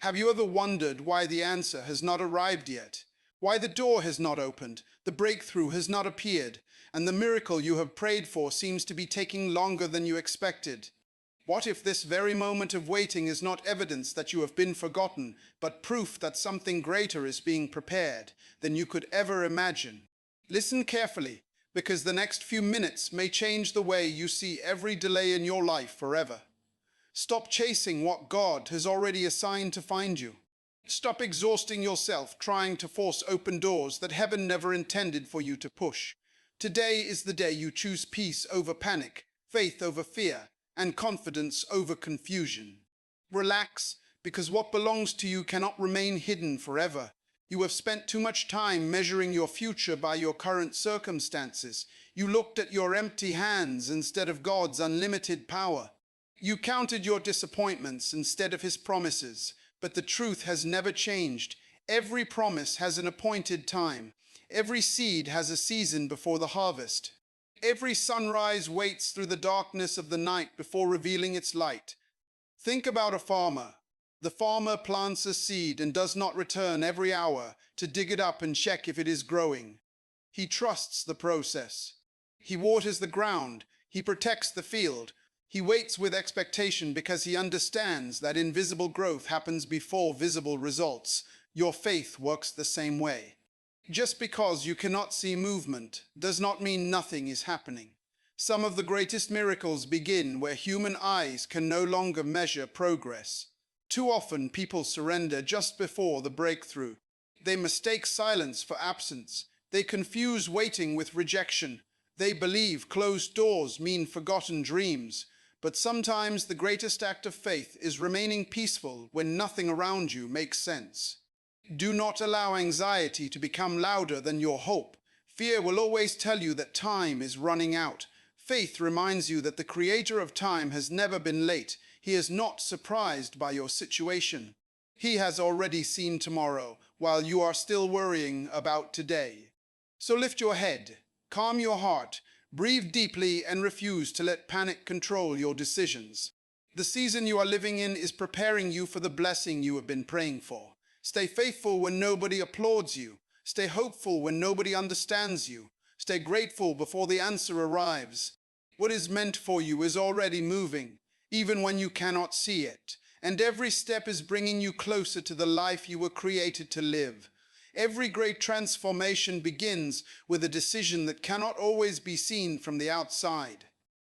Have you ever wondered why the answer has not arrived yet? Why the door has not opened, the breakthrough has not appeared, and the miracle you have prayed for seems to be taking longer than you expected? What if this very moment of waiting is not evidence that you have been forgotten, but proof that something greater is being prepared than you could ever imagine? Listen carefully, because the next few minutes may change the way you see every delay in your life forever. Stop chasing what God has already assigned to find you. Stop exhausting yourself trying to force open doors that heaven never intended for you to push. Today is the day you choose peace over panic, faith over fear, and confidence over confusion. Relax, because what belongs to you cannot remain hidden forever. You have spent too much time measuring your future by your current circumstances. You looked at your empty hands instead of God's unlimited power. You counted your disappointments instead of His promises, but the truth has never changed. Every promise has an appointed time. Every seed has a season before the harvest. Every sunrise waits through the darkness of the night before revealing its light. Think about a farmer. The farmer plants a seed and does not return every hour to dig it up and check if it is growing. He trusts the process. He waters the ground. He protects the field. He waits with expectation because he understands that invisible growth happens before visible results. Your faith works the same way. Just because you cannot see movement does not mean nothing is happening. Some of the greatest miracles begin where human eyes can no longer measure progress. Too often people surrender just before the breakthrough. They mistake silence for absence. They confuse waiting with rejection. They believe closed doors mean forgotten dreams. But sometimes the greatest act of faith is remaining peaceful when nothing around you makes sense. Do not allow anxiety to become louder than your hope. Fear will always tell you that time is running out. Faith reminds you that the Creator of time has never been late. He is not surprised by your situation. He has already seen tomorrow, while you are still worrying about today. So lift your head, calm your heart, breathe deeply, and refuse to let panic control your decisions. The season you are living in is preparing you for the blessing you have been praying for. Stay faithful when nobody applauds you. Stay hopeful when nobody understands you. Stay grateful before the answer arrives. What is meant for you is already moving, even when you cannot see it. And every step is bringing you closer to the life you were created to live. Every great transformation begins with a decision that cannot always be seen from the outside.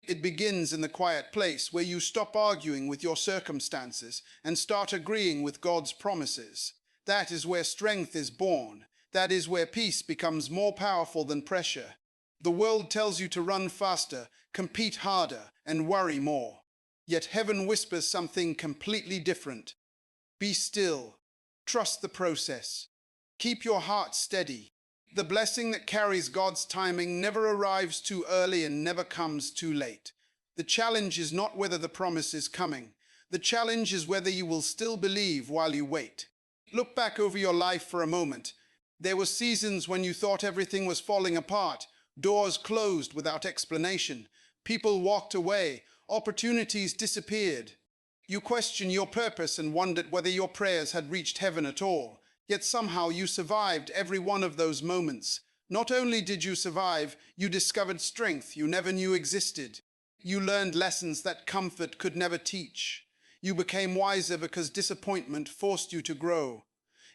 It begins in the quiet place where you stop arguing with your circumstances and start agreeing with God's promises. That is where strength is born. That is where peace becomes more powerful than pressure. The world tells you to run faster, compete harder, and worry more. Yet heaven whispers something completely different. Be still. Trust the process. Keep your heart steady. The blessing that carries God's timing never arrives too early and never comes too late. The challenge is not whether the promise is coming. The challenge is whether you will still believe while you wait. Look back over your life for a moment. There were seasons when you thought everything was falling apart. Doors closed without explanation. People walked away. Opportunities disappeared. You questioned your purpose and wondered whether your prayers had reached heaven at all. Yet somehow you survived every one of those moments. Not only did you survive, you discovered strength you never knew existed. You learned lessons that comfort could never teach. You became wiser because disappointment forced you to grow.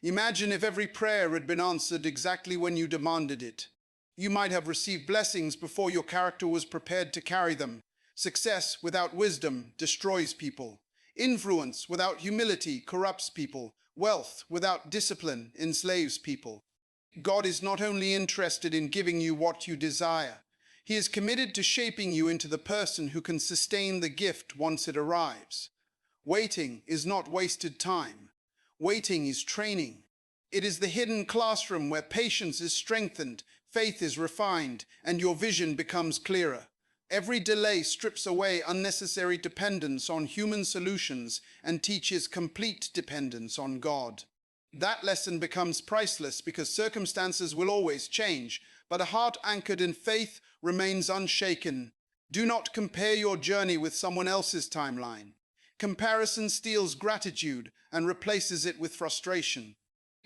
Imagine if every prayer had been answered exactly when you demanded it. You might have received blessings before your character was prepared to carry them. Success without wisdom destroys people. Influence without humility corrupts people. Wealth without discipline enslaves people. God is not only interested in giving you what you desire, He is committed to shaping you into the person who can sustain the gift once it arrives. Waiting is not wasted time. Waiting is training. It is the hidden classroom where patience is strengthened, faith is refined, and your vision becomes clearer. Every delay strips away unnecessary dependence on human solutions and teaches complete dependence on God. That lesson becomes priceless because circumstances will always change, but a heart anchored in faith remains unshaken. Do not compare your journey with someone else's timeline. Comparison steals gratitude and replaces it with frustration.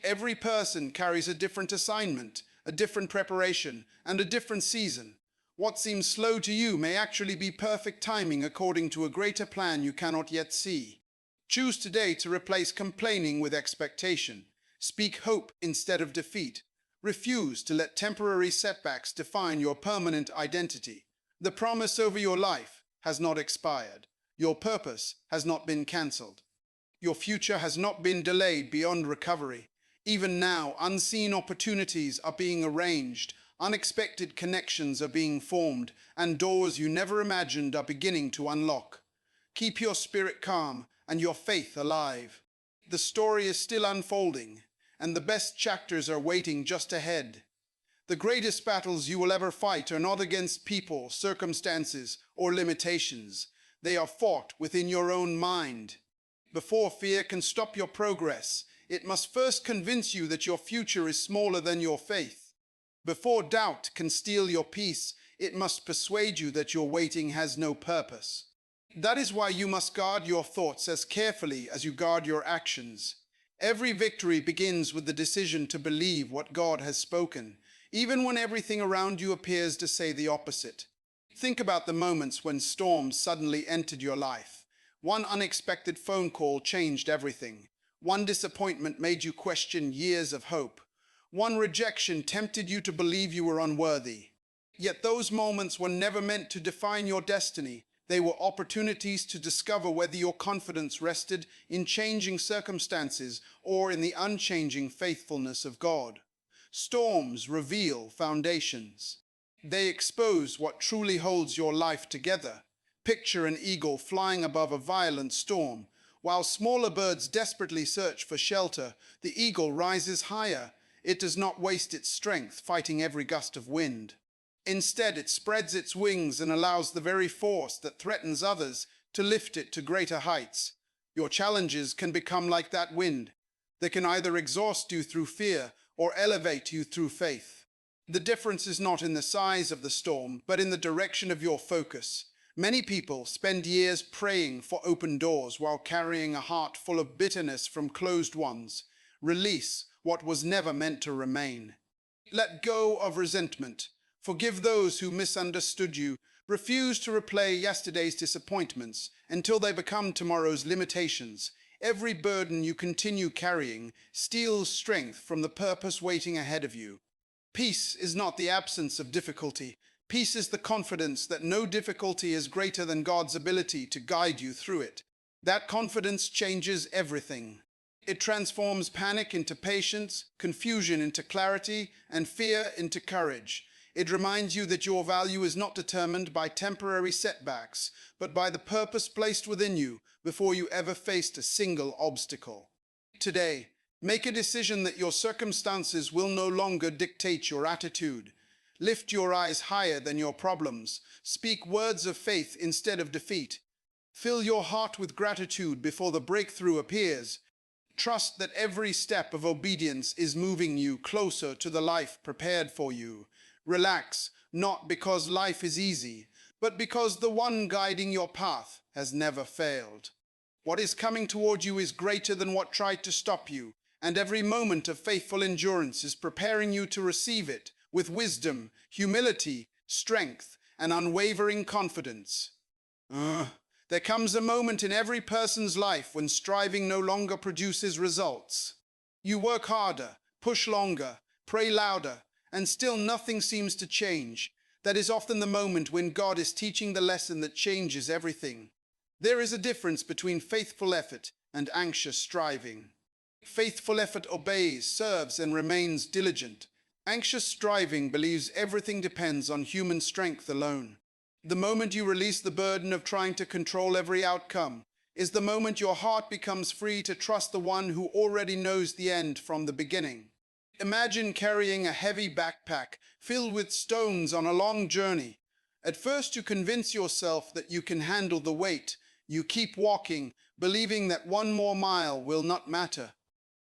Every person carries a different assignment, a different preparation, and a different season. What seems slow to you may actually be perfect timing according to a greater plan you cannot yet see. Choose today to replace complaining with expectation. Speak hope instead of defeat. Refuse to let temporary setbacks define your permanent identity. The promise over your life has not expired. Your purpose has not been cancelled. Your future has not been delayed beyond recovery. Even now, unseen opportunities are being arranged, unexpected connections are being formed, and doors you never imagined are beginning to unlock. Keep your spirit calm and your faith alive. The story is still unfolding, and the best chapters are waiting just ahead. The greatest battles you will ever fight are not against people, circumstances, or limitations. They are fought within your own mind. Before fear can stop your progress, it must first convince you that your future is smaller than your faith. Before doubt can steal your peace, it must persuade you that your waiting has no purpose. That is why you must guard your thoughts as carefully as you guard your actions. Every victory begins with the decision to believe what God has spoken, even when everything around you appears to say the opposite. Think about the moments when storms suddenly entered your life. One unexpected phone call changed everything. One disappointment made you question years of hope. One rejection tempted you to believe you were unworthy. Yet those moments were never meant to define your destiny. They were opportunities to discover whether your confidence rested in changing circumstances or in the unchanging faithfulness of God. Storms reveal foundations. They expose what truly holds your life together. Picture an eagle flying above a violent storm. While smaller birds desperately search for shelter, the eagle rises higher. It does not waste its strength fighting every gust of wind. Instead, it spreads its wings and allows the very force that threatens others to lift it to greater heights. Your challenges can become like that wind. They can either exhaust you through fear or elevate you through faith. The difference is not in the size of the storm, but in the direction of your focus. Many people spend years praying for open doors while carrying a heart full of bitterness from closed ones. Release what was never meant to remain. Let go of resentment. Forgive those who misunderstood you. Refuse to replay yesterday's disappointments until they become tomorrow's limitations. Every burden you continue carrying steals strength from the purpose waiting ahead of you. Peace is not the absence of difficulty. Peace is the confidence that no difficulty is greater than God's ability to guide you through it. That confidence changes everything. It transforms panic into patience, confusion into clarity, and fear into courage. It reminds you that your value is not determined by temporary setbacks, but by the purpose placed within you before you ever faced a single obstacle. Today, make a decision that your circumstances will no longer dictate your attitude. Lift your eyes higher than your problems. Speak words of faith instead of defeat. Fill your heart with gratitude before the breakthrough appears. Trust that every step of obedience is moving you closer to the life prepared for you. Relax, not because life is easy, but because the one guiding your path has never failed. What is coming toward you is greater than what tried to stop you, and every moment of faithful endurance is preparing you to receive it with wisdom, humility, strength, and unwavering confidence. There comes a moment in every person's life when striving no longer produces results. You work harder, push longer, pray louder, and still nothing seems to change. That is often the moment when God is teaching the lesson that changes everything. There is a difference between faithful effort and anxious striving. Faithful effort obeys, serves, and remains diligent. Anxious striving believes everything depends on human strength alone. The moment you release the burden of trying to control every outcome is the moment your heart becomes free to trust the one who already knows the end from the beginning. Imagine carrying a heavy backpack filled with stones on a long journey. At first you convince yourself that you can handle the weight. You keep walking, believing that one more mile will not matter.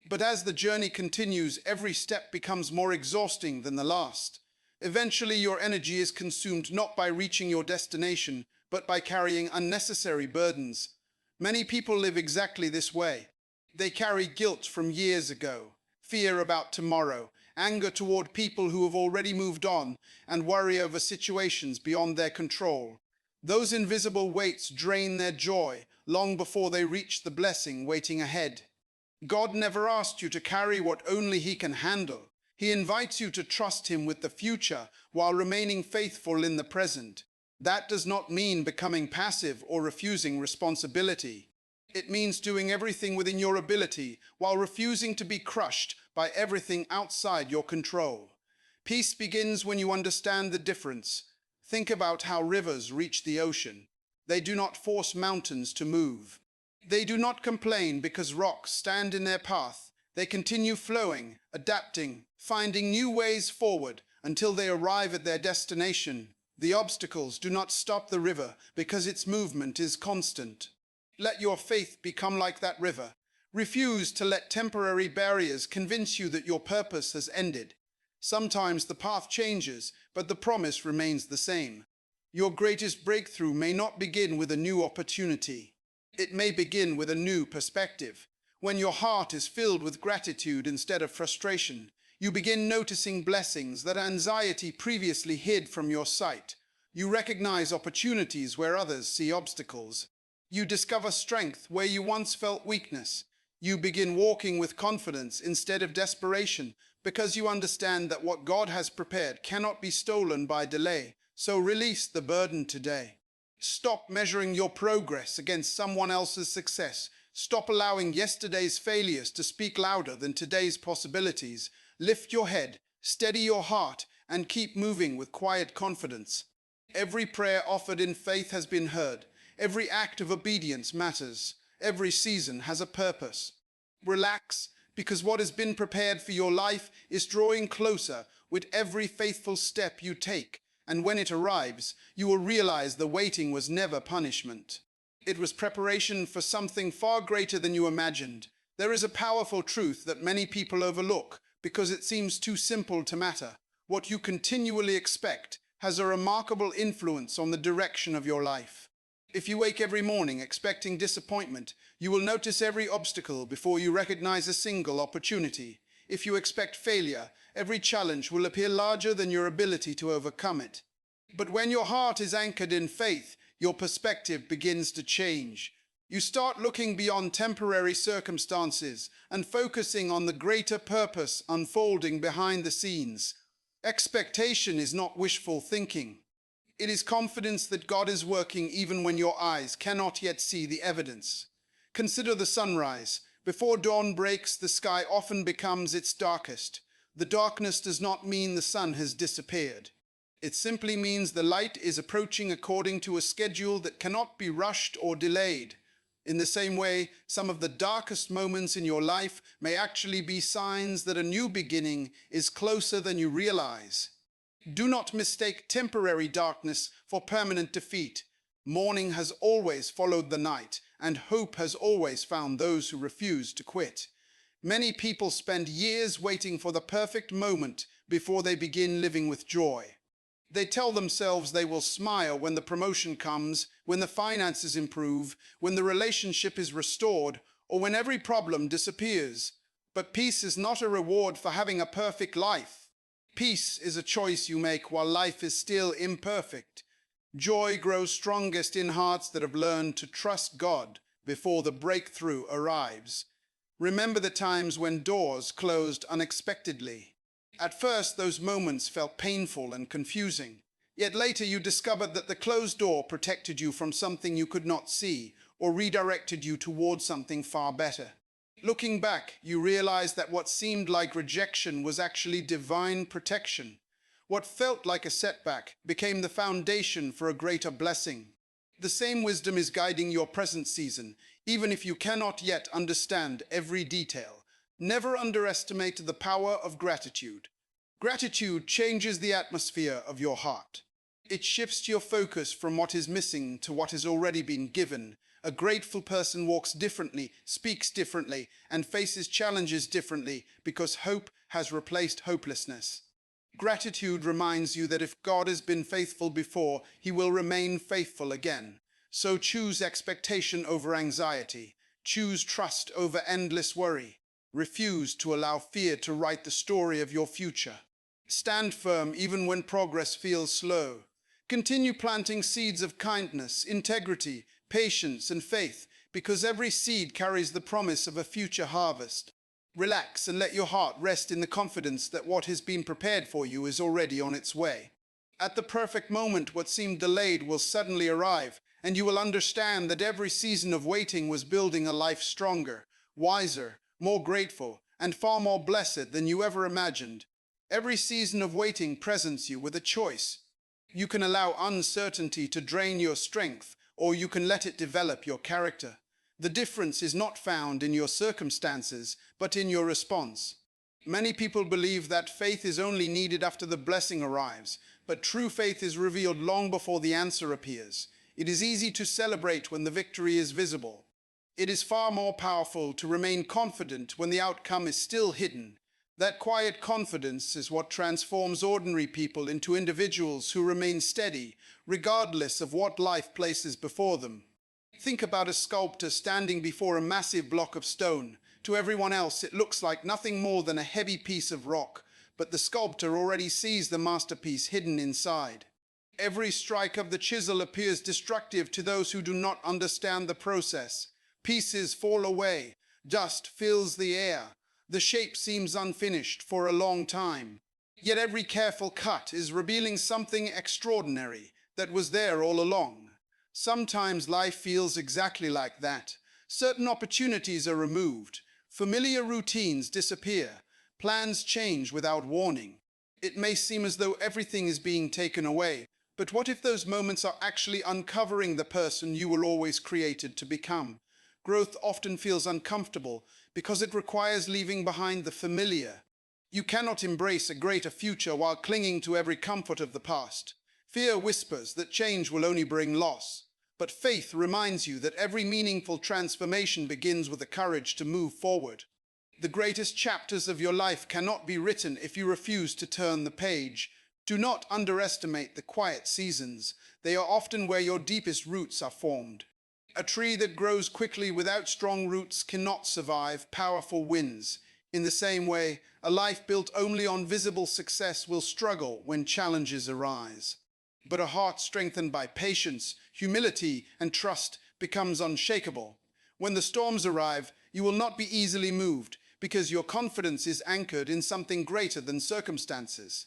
But as the journey continues, every step becomes more exhausting than the last. Eventually your energy is consumed not by reaching your destination, but by carrying unnecessary burdens. Many people live exactly this way. They carry guilt from years ago, fear about tomorrow, anger toward people who have already moved on, and worry over situations beyond their control. Those invisible weights drain their joy long before they reach the blessing waiting ahead. God never asked you to carry what only He can handle. He invites you to trust Him with the future while remaining faithful in the present. That does not mean becoming passive or refusing responsibility. It means doing everything within your ability while refusing to be crushed by everything outside your control. Peace begins when you understand the difference. Think about how rivers reach the ocean. They do not force mountains to move. They do not complain because rocks stand in their path. They continue flowing, adapting, finding new ways forward until they arrive at their destination. The obstacles do not stop the river because its movement is constant. Let your faith become like that river. Refuse to let temporary barriers convince you that your purpose has ended. Sometimes the path changes, but the promise remains the same. Your greatest breakthrough may not begin with a new opportunity. It may begin with a new perspective. When your heart is filled with gratitude instead of frustration, you begin noticing blessings that anxiety previously hid from your sight. You recognize opportunities where others see obstacles. You discover strength where you once felt weakness. You begin walking with confidence instead of desperation because you understand that what God has prepared cannot be stolen by delay. So release the burden today. Stop measuring your progress against someone else's success. Stop allowing yesterday's failures to speak louder than today's possibilities. Lift your head, steady your heart, and keep moving with quiet confidence. Every prayer offered in faith has been heard. Every act of obedience matters. Every season has a purpose. Relax, because what has been prepared for your life is drawing closer with every faithful step you take. And when it arrives, you will realize the waiting was never punishment. It was preparation for something far greater than you imagined. There is a powerful truth that many people overlook because it seems too simple to matter. What you continually expect has a remarkable influence on the direction of your life. If you wake every morning expecting disappointment, you will notice every obstacle before you recognize a single opportunity. If you expect failure, every challenge will appear larger than your ability to overcome it. But when your heart is anchored in faith, your perspective begins to change. You start looking beyond temporary circumstances and focusing on the greater purpose unfolding behind the scenes. Expectation is not wishful thinking. It is confidence that God is working even when your eyes cannot yet see the evidence. Consider the sunrise. Before dawn breaks, the sky often becomes its darkest. The darkness does not mean the sun has disappeared. It simply means the light is approaching according to a schedule that cannot be rushed or delayed. In the same way, some of the darkest moments in your life may actually be signs that a new beginning is closer than you realize. Do not mistake temporary darkness for permanent defeat. Morning has always followed the night, and hope has always found those who refuse to quit. Many people spend years waiting for the perfect moment before they begin living with joy. They tell themselves they will smile when the promotion comes, when the finances improve, when the relationship is restored, or when every problem disappears. But peace is not a reward for having a perfect life. Peace is a choice you make while life is still imperfect. Joy grows strongest in hearts that have learned to trust God before the breakthrough arrives. Remember the times when doors closed unexpectedly. At first, those moments felt painful and confusing. Yet later you discovered that the closed door protected you from something you could not see or redirected you towards something far better. Looking back, you realized that what seemed like rejection was actually divine protection. What felt like a setback became the foundation for a greater blessing. The same wisdom is guiding your present season, even if you cannot yet understand every detail. Never underestimate the power of gratitude. Gratitude changes the atmosphere of your heart. It shifts your focus from what is missing to what has already been given. A grateful person walks differently, speaks differently, and faces challenges differently because hope has replaced hopelessness. Gratitude reminds you that if God has been faithful before, He will remain faithful again. So choose expectation over anxiety. Choose trust over endless worry. Refuse to allow fear to write the story of your future. Stand firm even when progress feels slow. Continue planting seeds of kindness, integrity, patience, and faith, because every seed carries the promise of a future harvest. Relax and let your heart rest in the confidence that what has been prepared for you is already on its way. At the perfect moment, what seemed delayed will suddenly arrive, and you will understand that every season of waiting was building a life stronger, wiser, more grateful, and far more blessed than you ever imagined. Every season of waiting presents you with a choice. You can allow uncertainty to drain your strength, or you can let it develop your character. The difference is not found in your circumstances, but in your response. Many people believe that faith is only needed after the blessing arrives, but true faith is revealed long before the answer appears. It is easy to celebrate when the victory is visible. It is far more powerful to remain confident when the outcome is still hidden. That quiet confidence is what transforms ordinary people into individuals who remain steady, regardless of what life places before them. Think about a sculptor standing before a massive block of stone. To everyone else, it looks like nothing more than a heavy piece of rock, but the sculptor already sees the masterpiece hidden inside. Every strike of the chisel appears destructive to those who do not understand the process. Pieces fall away, dust fills the air. The shape seems unfinished for a long time. Yet every careful cut is revealing something extraordinary that was there all along. Sometimes life feels exactly like that. Certain opportunities are removed. Familiar routines disappear. Plans change without warning. It may seem as though everything is being taken away, but what if those moments are actually uncovering the person you were always created to become? Growth often feels uncomfortable because it requires leaving behind the familiar. You cannot embrace a greater future while clinging to every comfort of the past. Fear whispers that change will only bring loss, but faith reminds you that every meaningful transformation begins with the courage to move forward. The greatest chapters of your life cannot be written if you refuse to turn the page. Do not underestimate the quiet seasons. They are often where your deepest roots are formed. A tree that grows quickly without strong roots cannot survive powerful winds. In the same way, a life built only on visible success will struggle when challenges arise. But a heart strengthened by patience, humility, and trust becomes unshakable. When the storms arrive, you will not be easily moved because your confidence is anchored in something greater than circumstances.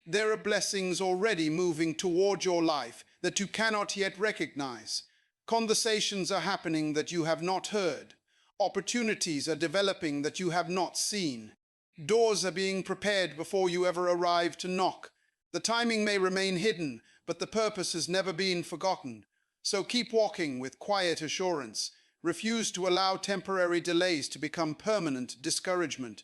There are blessings already moving toward your life that you cannot yet recognize. Conversations are happening that you have not heard. Opportunities are developing that you have not seen. Doors are being prepared before you ever arrive to knock. The timing may remain hidden, but the purpose has never been forgotten. So keep walking with quiet assurance. Refuse to allow temporary delays to become permanent discouragement.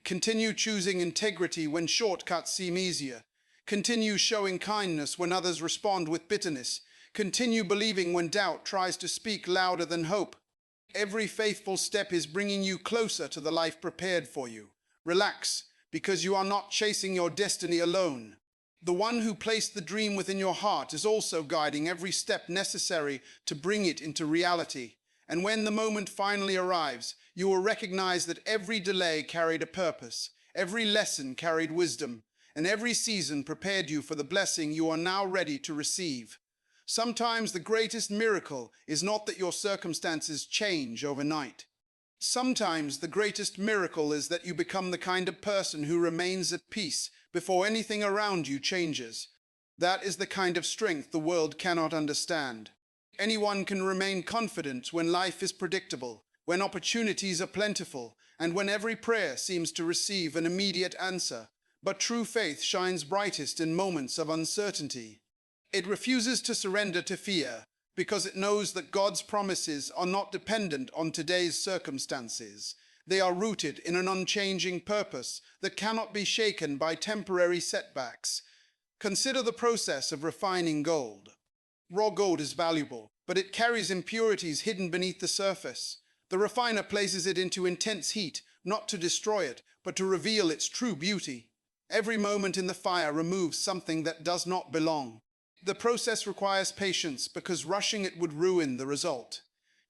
Continue choosing integrity when shortcuts seem easier. Continue showing kindness when others respond with bitterness. Continue believing when doubt tries to speak louder than hope. Every faithful step is bringing you closer to the life prepared for you. Relax, because you are not chasing your destiny alone. The one who placed the dream within your heart is also guiding every step necessary to bring it into reality. And when the moment finally arrives, you will recognize that every delay carried a purpose, every lesson carried wisdom, and every season prepared you for the blessing you are now ready to receive. Sometimes the greatest miracle is not that your circumstances change overnight. Sometimes the greatest miracle is that you become the kind of person who remains at peace before anything around you changes. That is the kind of strength the world cannot understand. Anyone can remain confident when life is predictable, when opportunities are plentiful, and when every prayer seems to receive an immediate answer. But true faith shines brightest in moments of uncertainty. It refuses to surrender to fear because it knows that God's promises are not dependent on today's circumstances. They are rooted in an unchanging purpose that cannot be shaken by temporary setbacks. Consider the process of refining gold. Raw gold is valuable, but it carries impurities hidden beneath the surface. The refiner places it into intense heat, not to destroy it, but to reveal its true beauty. Every moment in the fire removes something that does not belong. The process requires patience because rushing it would ruin the result.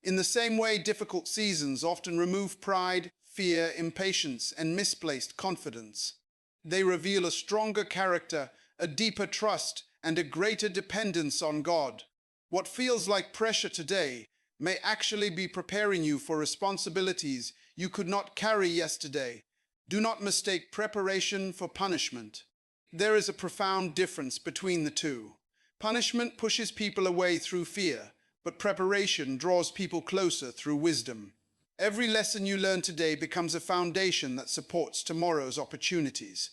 In the same way, difficult seasons often remove pride, fear, impatience, and misplaced confidence. They reveal a stronger character, a deeper trust, and a greater dependence on God. What feels like pressure today may actually be preparing you for responsibilities you could not carry yesterday. Do not mistake preparation for punishment. There is a profound difference between the two. Punishment pushes people away through fear, but preparation draws people closer through wisdom. Every lesson you learn today becomes a foundation that supports tomorrow's opportunities.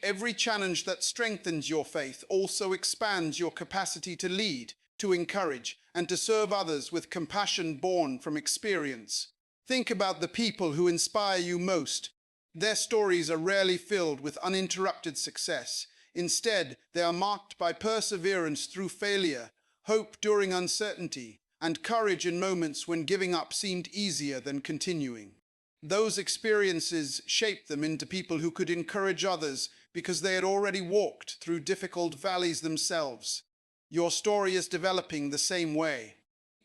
Every challenge that strengthens your faith also expands your capacity to lead, to encourage, and to serve others with compassion born from experience. Think about the people who inspire you most. Their stories are rarely filled with uninterrupted success. Instead, they are marked by perseverance through failure, hope during uncertainty, and courage in moments when giving up seemed easier than continuing. Those experiences shaped them into people who could encourage others because they had already walked through difficult valleys themselves. Your story is developing the same way.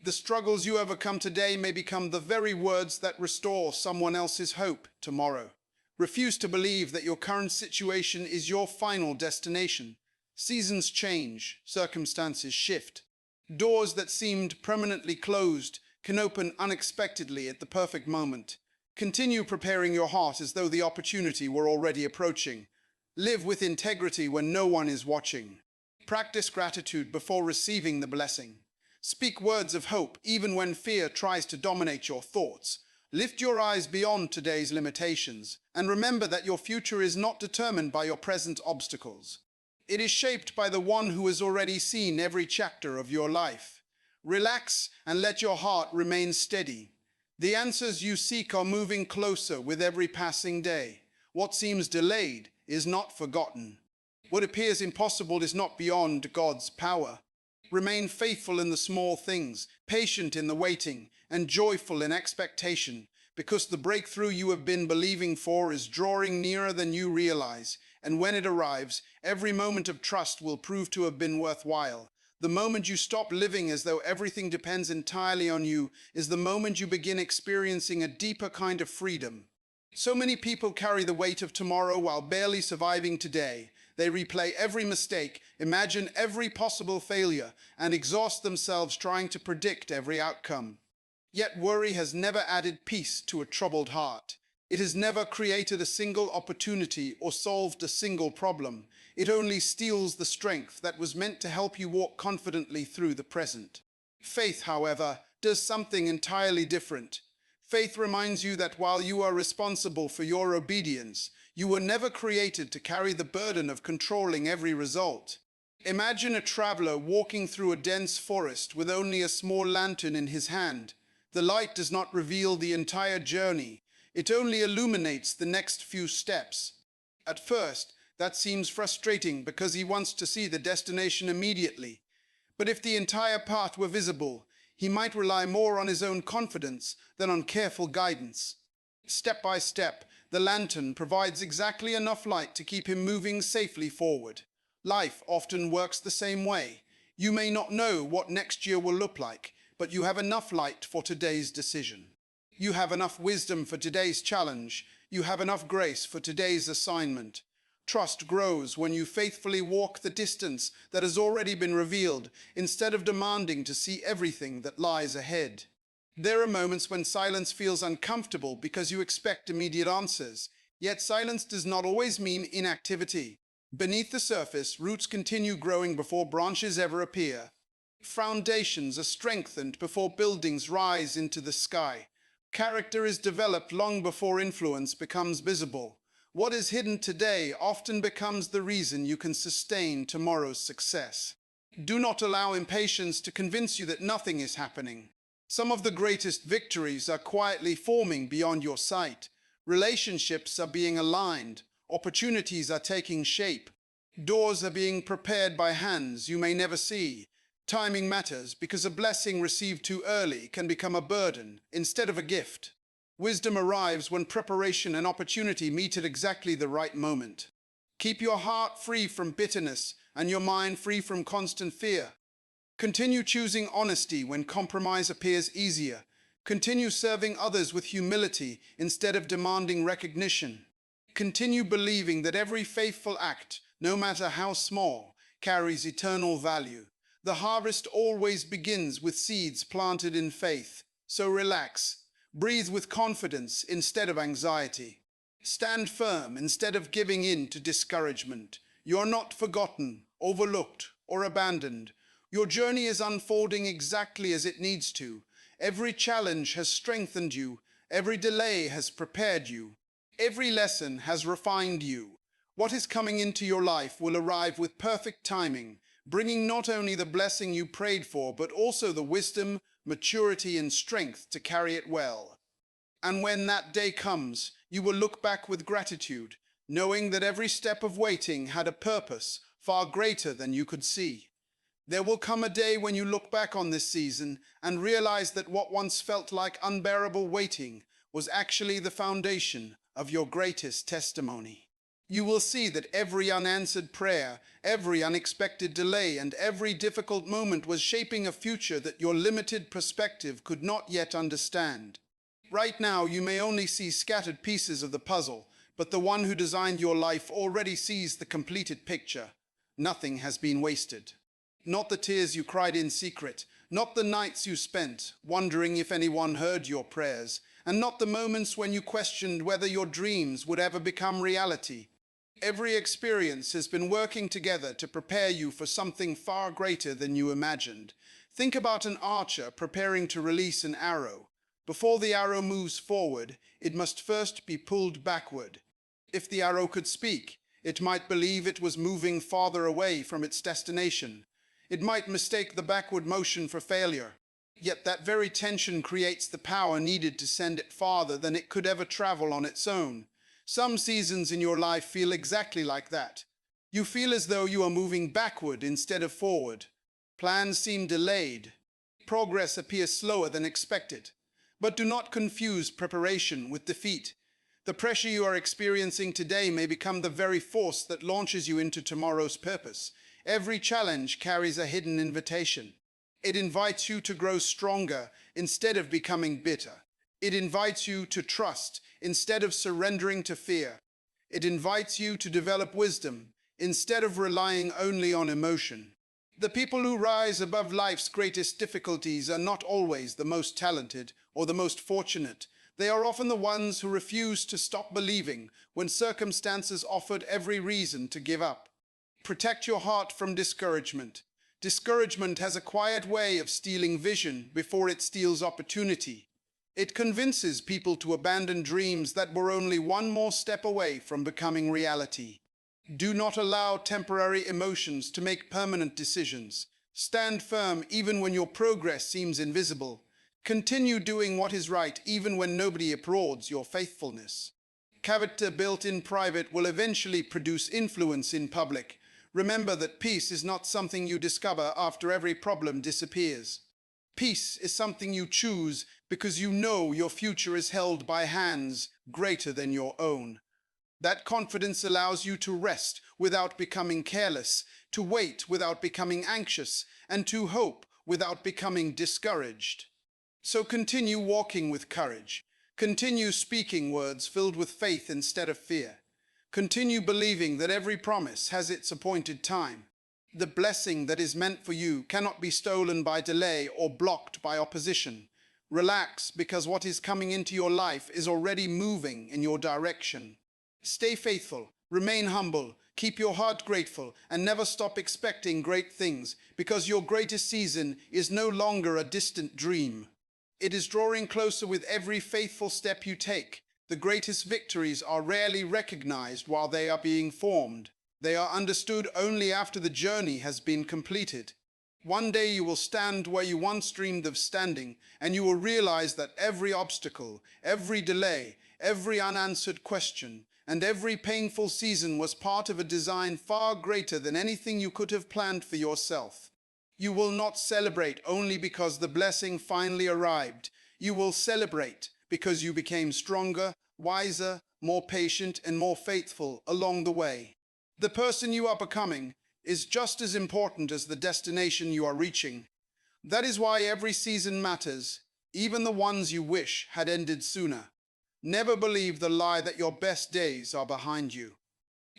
The struggles you overcome today may become the very words that restore someone else's hope tomorrow. Refuse to believe that your current situation is your final destination. Seasons change, circumstances shift. Doors that seemed permanently closed can open unexpectedly at the perfect moment. Continue preparing your heart as though the opportunity were already approaching. Live with integrity when no one is watching. Practice gratitude before receiving the blessing. Speak words of hope even when fear tries to dominate your thoughts. Lift your eyes beyond today's limitations and remember that your future is not determined by your present obstacles. It is shaped by the one who has already seen every chapter of your life. Relax and let your heart remain steady. The answers you seek are moving closer with every passing day. What seems delayed is not forgotten. What appears impossible is not beyond God's power. Remain faithful in the small things, patient in the waiting, and joyful in expectation, because the breakthrough you have been believing for is drawing nearer than you realize, and when it arrives, every moment of trust will prove to have been worthwhile. The moment you stop living as though everything depends entirely on you is the moment you begin experiencing a deeper kind of freedom. So many people carry the weight of tomorrow while barely surviving today. They replay every mistake, imagine every possible failure, and exhaust themselves trying to predict every outcome. Yet worry has never added peace to a troubled heart. It has never created a single opportunity or solved a single problem. It only steals the strength that was meant to help you walk confidently through the present. Faith, however, does something entirely different. Faith reminds you that while you are responsible for your obedience, you were never created to carry the burden of controlling every result. Imagine a traveler walking through a dense forest with only a small lantern in his hand. The light does not reveal the entire journey. It only illuminates the next few steps. At first, that seems frustrating because he wants to see the destination immediately. But if the entire path were visible, he might rely more on his own confidence than on careful guidance. Step by step, the lantern provides exactly enough light to keep him moving safely forward. Life often works the same way. You may not know what next year will look like, but you have enough light for today's decision. You have enough wisdom for today's challenge. You have enough grace for today's assignment. Trust grows when you faithfully walk the distance that has already been revealed, instead of demanding to see everything that lies ahead. There are moments when silence feels uncomfortable because you expect immediate answers. Yet silence does not always mean inactivity. Beneath the surface, roots continue growing before branches ever appear. Foundations are strengthened before buildings rise into the sky. Character is developed long before influence becomes visible. What is hidden today often becomes the reason you can sustain tomorrow's success. Do not allow impatience to convince you that nothing is happening. Some of the greatest victories are quietly forming beyond your sight. Relationships are being aligned. Opportunities are taking shape. Doors are being prepared by hands you may never see. Timing matters because a blessing received too early can become a burden instead of a gift. Wisdom arrives when preparation and opportunity meet at exactly the right moment. Keep your heart free from bitterness, and your mind free from constant fear. Continue choosing honesty when compromise appears easier. Continue serving others with humility instead of demanding recognition. Continue believing that every faithful act, no matter how small, carries eternal value. The harvest always begins with seeds planted in faith. So relax. Breathe with confidence instead of anxiety. Stand firm instead of giving in to discouragement. You're not forgotten, overlooked, or abandoned. Your journey is unfolding exactly as it needs to. Every challenge has strengthened you. Every delay has prepared you. Every lesson has refined you. What is coming into your life will arrive with perfect timing, bringing not only the blessing you prayed for, but also the wisdom, maturity, and strength to carry it well. And when that day comes, you will look back with gratitude, knowing that every step of waiting had a purpose far greater than you could see. There will come a day when you look back on this season and realize that what once felt like unbearable waiting was actually the foundation of your greatest testimony. You will see that every unanswered prayer, every unexpected delay, and every difficult moment was shaping a future that your limited perspective could not yet understand. Right now, you may only see scattered pieces of the puzzle, but the one who designed your life already sees the completed picture. Nothing has been wasted. Not the tears you cried in secret, not the nights you spent wondering if anyone heard your prayers, and not the moments when you questioned whether your dreams would ever become reality. Every experience has been working together to prepare you for something far greater than you imagined. Think about an archer preparing to release an arrow. Before the arrow moves forward, it must first be pulled backward. If the arrow could speak, it might believe it was moving farther away from its destination. It might mistake the backward motion for failure. Yet that very tension creates the power needed to send it farther than it could ever travel on its own. Some seasons in your life feel exactly like that. You feel as though you are moving backward instead of forward. Plans seem delayed. Progress appears slower than expected. But do not confuse preparation with defeat. The pressure you are experiencing today may become the very force that launches you into tomorrow's purpose. Every challenge carries a hidden invitation. It invites you to grow stronger instead of becoming bitter. It invites you to trust instead of surrendering to fear. It invites you to develop wisdom instead of relying only on emotion. The people who rise above life's greatest difficulties are not always the most talented or the most fortunate. They are often the ones who refuse to stop believing when circumstances offered every reason to give up. Protect your heart from discouragement. Discouragement has a quiet way of stealing vision before it steals opportunity. It convinces people to abandon dreams that were only one more step away from becoming reality. Do not allow temporary emotions to make permanent decisions. Stand firm even when your progress seems invisible. Continue doing what is right even when nobody applauds your faithfulness. Character built in private will eventually produce influence in public. Remember that peace is not something you discover after every problem disappears. Peace is something you choose because you know your future is held by hands greater than your own. That confidence allows you to rest without becoming careless, to wait without becoming anxious, and to hope without becoming discouraged. So continue walking with courage. Continue speaking words filled with faith instead of fear. Continue believing that every promise has its appointed time. The blessing that is meant for you cannot be stolen by delay or blocked by opposition. Relax, because what is coming into your life is already moving in your direction. Stay faithful, remain humble, keep your heart grateful, and never stop expecting great things, because your greatest season is no longer a distant dream. It is drawing closer with every faithful step you take. The greatest victories are rarely recognized while they are being formed. They are understood only after the journey has been completed. One day you will stand where you once dreamed of standing, and you will realize that every obstacle, every delay, every unanswered question, and every painful season was part of a design far greater than anything you could have planned for yourself. You will not celebrate only because the blessing finally arrived. You will celebrate because you became stronger, wiser, more patient, and more faithful along the way. The person you are becoming is just as important as the destination you are reaching. That is why every season matters, even the ones you wish had ended sooner. Never believe the lie that your best days are behind you.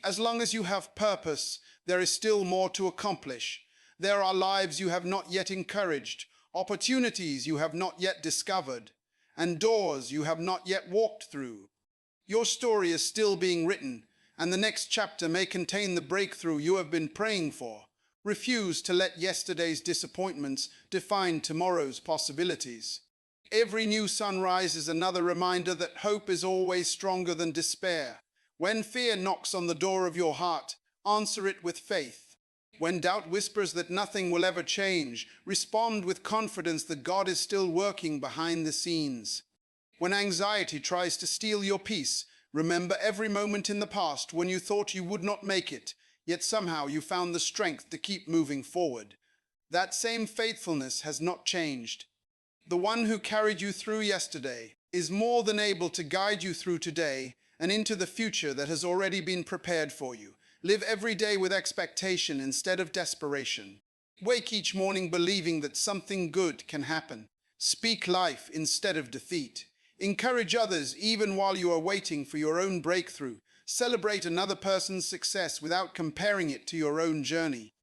As long as you have purpose, there is still more to accomplish. There are lives you have not yet encouraged, opportunities you have not yet discovered, and doors you have not yet walked through. Your story is still being written, and the next chapter may contain the breakthrough you have been praying for. Refuse to let yesterday's disappointments define tomorrow's possibilities. Every new sunrise is another reminder that hope is always stronger than despair. When fear knocks on the door of your heart, answer it with faith. When doubt whispers that nothing will ever change, respond with confidence that God is still working behind the scenes. When anxiety tries to steal your peace, remember every moment in the past when you thought you would not make it, yet somehow you found the strength to keep moving forward. That same faithfulness has not changed. The one who carried you through yesterday is more than able to guide you through today and into the future that has already been prepared for you. Live every day with expectation instead of desperation. Wake each morning believing that something good can happen. Speak life instead of defeat. Encourage others even while you are waiting for your own breakthrough. Celebrate another person's success without comparing it to your own journey.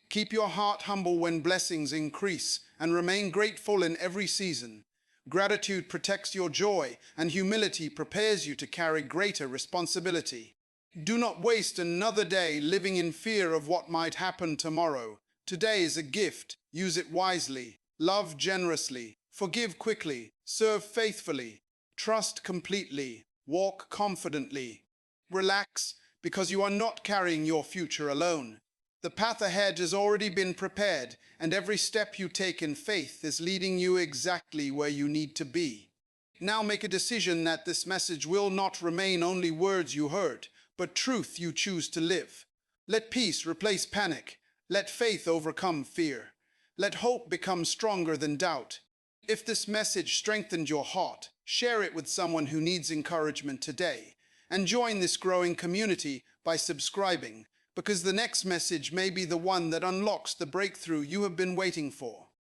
Keep your heart humble when blessings increase and remain grateful in every season. Gratitude protects your joy, and humility prepares you to carry greater responsibility. Do not waste another day living in fear of what might happen tomorrow. Today is a gift. Use it wisely. Love generously. Forgive quickly. Serve faithfully. Trust completely. Walk confidently. Relax, because you are not carrying your future alone. The path ahead has already been prepared, and every step you take in faith is leading you exactly where you need to be. Now make a decision that this message will not remain only words you heard, but truth you choose to live. Let peace replace panic. Let faith overcome fear. Let hope become stronger than doubt. If this message strengthened your heart, share it with someone who needs encouragement today. And join this growing community by subscribing, because the next message may be the one that unlocks the breakthrough you have been waiting for.